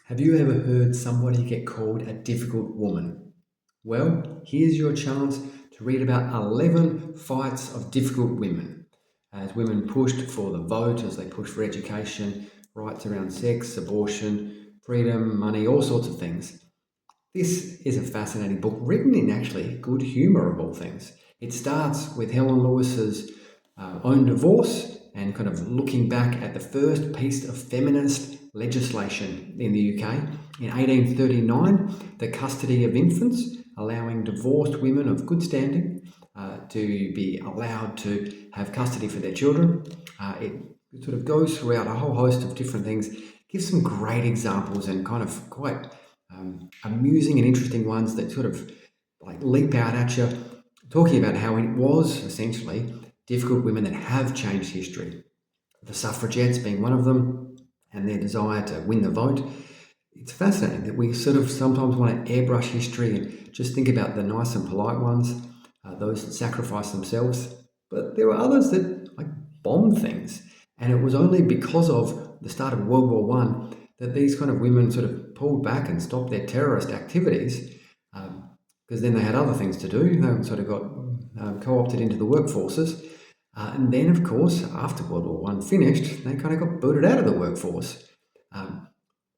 Have you ever heard somebody get called a difficult woman? Well, here's your chance to read about 11 fights of difficult women. As women pushed for the vote, as they pushed for education, rights around sex, abortion, freedom, money, all sorts of things. This is a fascinating book written in actually good humour of all things. It starts with Helen Lewis's own divorce and kind of looking back at the first piece of feminist legislation in the UK. In 1839, the custody of infants, allowing divorced women of good standing to be allowed to have custody for their children. It sort of goes throughout a whole host of different things, gives some great examples and kind of quite amusing and interesting ones that sort of like leap out at you, talking about how it was essentially difficult women that have changed history. The suffragettes being one of them, and their desire to win the vote. It's fascinating that we sort of sometimes want to airbrush history and just think about the nice and polite ones, those that sacrifice themselves. But there were others that like bombed things, and it was only because of the start of World War One that these kind of women sort of pulled back and stopped their terrorist activities, because then they had other things to do. They sort of got co-opted into the workforces. And then, of course, after World War One finished, they kind of got booted out of the workforce.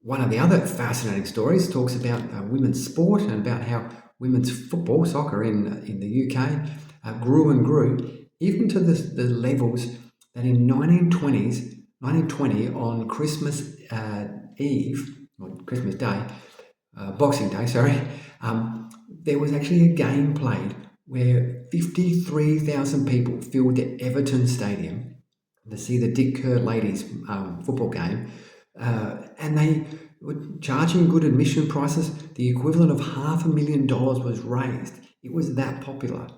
One of the other fascinating stories talks about women's sport and about how women's football, soccer in the UK, grew and grew, even to the levels that in 1920 on Christmas Eve, or Christmas Day, Boxing Day, sorry, there was actually a game played where 53,000 people filled the Everton Stadium to see the Dick Kerr ladies football game, and they were charging good admission prices. The equivalent of $500,000 was raised. It was that popular.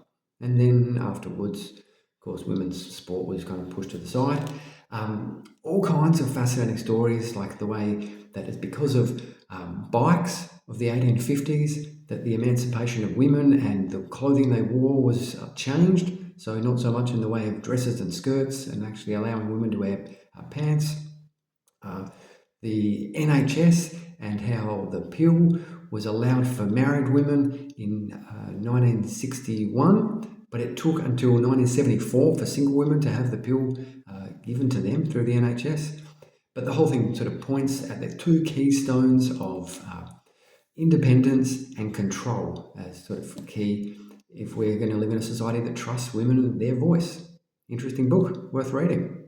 And then afterwards, of course, women's sport was kind of pushed to the side. All kinds of fascinating stories, like the way that it's because of bikes of the 1850s that the emancipation of women and the clothing they wore was changed. So not so much in the way of dresses and skirts, and actually allowing women to wear pants. The NHS and how the pill was allowed for married women in 1961, but it took until 1974 for single women to have the pill given to them through the NHS. But the whole thing sort of points at the two keystones of independence and control as sort of key if we're going to live in a society that trusts women and their voice. Interesting book, worth reading.